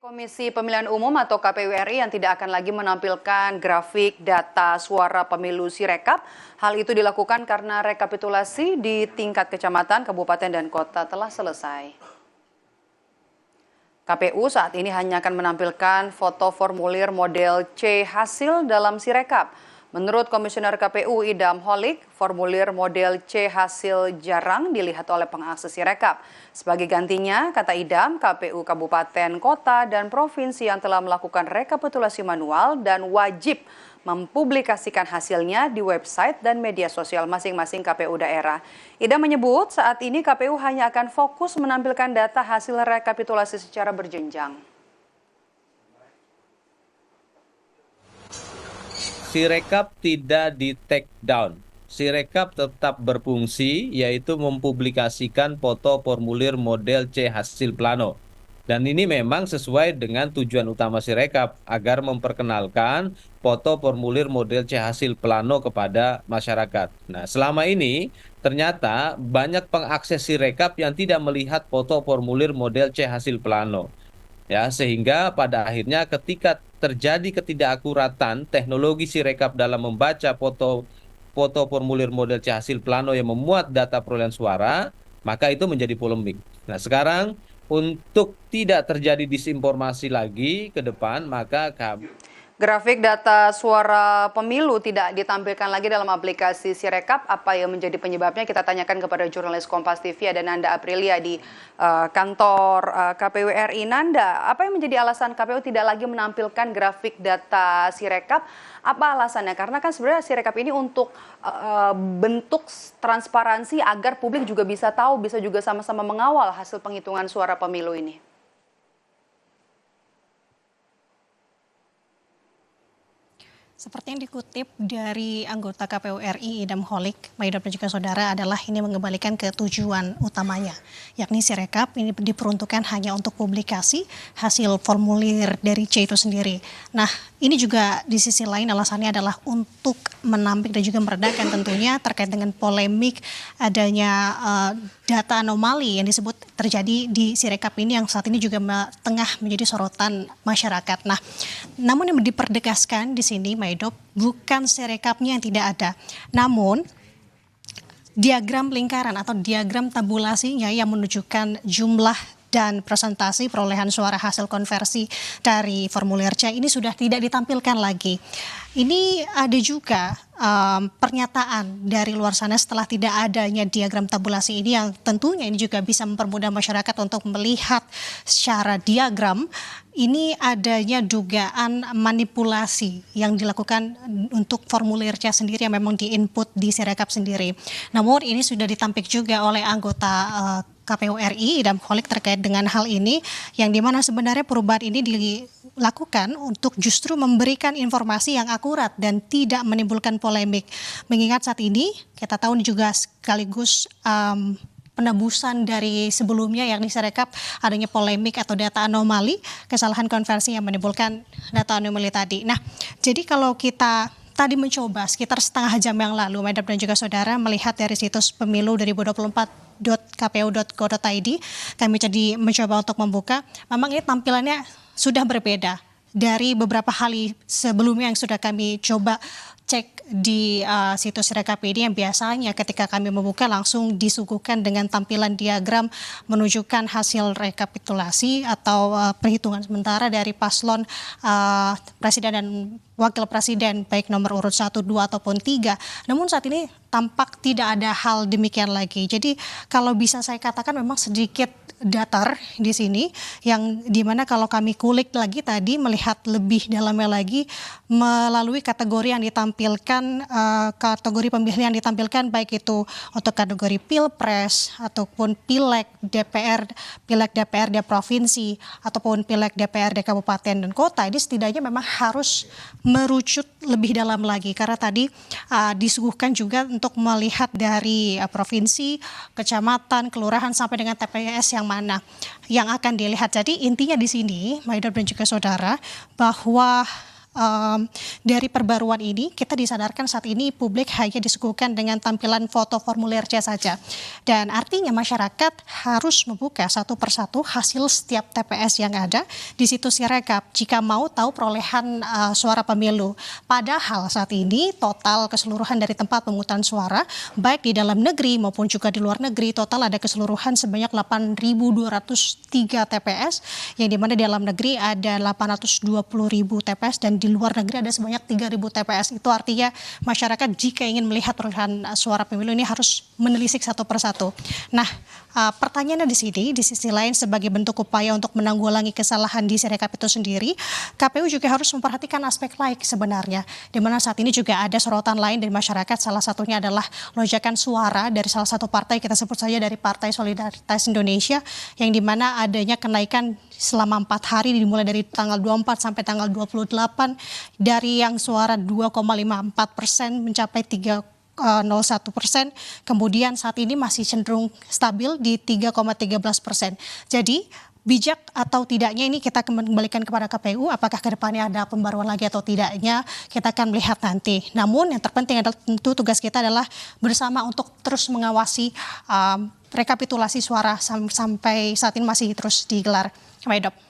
Komisi Pemilihan Umum atau KPU RI yang tidak akan lagi menampilkan grafik data suara pemilu Sirekap. Hal itu dilakukan karena rekapitulasi di tingkat kecamatan, kabupaten, dan kota telah selesai. KPU saat ini hanya akan menampilkan foto formulir model C hasil dalam Sirekap. Menurut Komisioner KPU Idam Holik, formulir model C hasil jarang dilihat oleh pengakses Sirekap. Sebagai gantinya, kata Idam, KPU Kabupaten, Kota, dan Provinsi yang telah melakukan rekapitulasi manual dan wajib mempublikasikan hasilnya di website dan media sosial masing-masing KPU daerah. Idam menyebut saat ini KPU hanya akan fokus menampilkan data hasil rekapitulasi secara berjenjang. Sirekap tidak di take down. Sirekap tetap berfungsi, yaitu mempublikasikan foto formulir model C hasil plano. Dan ini memang sesuai dengan tujuan utama Sirekap, agar memperkenalkan foto formulir model C hasil plano kepada masyarakat. Nah, selama ini ternyata banyak pengakses Sirekap yang tidak melihat foto formulir model C hasil plano. Ya, sehingga pada akhirnya ketika terjadi ketidakakuratan teknologi Sirekap dalam membaca foto formulir model C hasil plano yang memuat data perolehan suara, maka itu menjadi polemik. Nah, sekarang untuk tidak terjadi disinformasi lagi ke depan, maka Grafik data suara pemilu tidak ditampilkan lagi dalam aplikasi Sirekap. Apa yang menjadi penyebabnya? Kita tanyakan kepada jurnalis Kompas TV ada Nanda Aprilia di kantor KPU RI. Nanda, apa yang menjadi alasan KPU tidak lagi menampilkan grafik data Sirekap? Apa alasannya? Karena kan sebenarnya Sirekap ini untuk bentuk transparansi agar publik juga bisa tahu, bisa juga sama-sama mengawal hasil penghitungan suara pemilu ini. Seperti yang dikutip dari anggota KPU RI Idam Holik, Maidop dan juga saudara adalah ini mengembalikan ke tujuan utamanya, yakni Sirekap ini diperuntukkan hanya untuk publikasi hasil formulir dari C itu sendiri. Nah, ini juga di sisi lain alasannya adalah untuk menampik dan juga meredakan tentunya terkait dengan polemik adanya data anomali yang disebut terjadi di Sirekap ini yang saat ini juga tengah menjadi sorotan masyarakat. Nah, namun yang dipertegaskan di sini, Maidop, bukan Sirekapnya yang tidak ada, namun diagram lingkaran atau diagram tabulasinya yang menunjukkan jumlah dan presentasi perolehan suara hasil konversi dari formulir C ini sudah tidak ditampilkan lagi. Ini ada juga pernyataan dari luar sana setelah tidak adanya diagram tabulasi ini yang tentunya ini juga bisa mempermudah masyarakat untuk melihat secara diagram ini adanya dugaan manipulasi yang dilakukan untuk formulir C sendiri yang memang diinput di Sirekap sendiri. Namun ini sudah ditampik juga oleh anggota KPU RI Idam Holik terkait dengan hal ini yang dimana sebenarnya perubahan ini dilakukan untuk justru memberikan informasi yang akurat dan tidak menimbulkan polemik. Mengingat saat ini kita tahu juga sekaligus penebusan dari sebelumnya yakni Sirekap adanya polemik atau data anomali, kesalahan konversi yang menimbulkan data anomali tadi. Nah, jadi kalau kita tadi mencoba sekitar setengah jam yang lalu, Madam dan juga saudara melihat dari situs pemilu 2024.kpu.go.id, kami jadi mencoba untuk membuka, memang ini tampilannya sudah berbeda dari beberapa hari sebelumnya yang sudah kami coba cek di situs Sirekap ini yang biasanya ketika kami membuka langsung disuguhkan dengan tampilan diagram menunjukkan hasil rekapitulasi atau perhitungan sementara dari paslon presiden dan wakil presiden baik nomor urut 1, 2 ataupun 3. Namun saat ini tampak tidak ada hal demikian lagi. Jadi kalau bisa saya katakan memang sedikit datar di sini yang dimana kalau kami kulik lagi tadi melihat lebih dalamnya lagi melalui kategori yang ditampilkan, kategori pemilihan yang ditampilkan baik itu untuk kategori pilpres ataupun pileg DPRD provinsi ataupun pileg DPRD kabupaten dan kota, ini setidaknya memang harus merucut lebih dalam lagi karena tadi disuguhkan juga untuk melihat dari provinsi, kecamatan, kelurahan sampai dengan TPS yang mana yang akan dilihat. Jadi intinya di sini, Maidop dan juga saudara, bahwa dari perbaruan ini kita disadarkan saat ini publik hanya disuguhkan dengan tampilan foto formulir C saja. Dan artinya masyarakat harus membuka satu persatu hasil setiap TPS yang ada di situs Sirekap jika mau tahu perolehan suara pemilu. Padahal saat ini total keseluruhan dari tempat pemungutan suara baik di dalam negeri maupun juga di luar negeri total ada keseluruhan sebanyak 8.203 TPS yang dimana di dalam negeri ada 820.000 TPS dan di luar negeri ada sebanyak 3.000 TPS. Itu artinya masyarakat jika ingin melihat perolehan suara pemilu ini harus menelisik satu persatu. Nah, pertanyaannya di sini, di sisi lain sebagai bentuk upaya untuk menanggulangi kesalahan di Sirekap itu sendiri, KPU juga harus memperhatikan aspek lain sebenarnya. Di mana saat ini juga ada sorotan lain dari masyarakat, salah satunya adalah lonjakan suara dari salah satu partai, kita sebut saja dari Partai Solidaritas Indonesia, yang dimana adanya kenaikan selama 4 hari dimulai dari tanggal 24 sampai tanggal 28 dari yang suara 2,54% mencapai 3,01%, kemudian saat ini masih cenderung stabil di 3,13%. Jadi bijak atau tidaknya ini kita kembalikan kepada KPU, apakah ke depannya ada pembaruan lagi atau tidaknya kita akan melihat nanti. Namun yang terpenting adalah tentu tugas kita adalah bersama untuk terus mengawasi rekapitulasi suara sampai saat ini masih terus digelar. Pak Idop.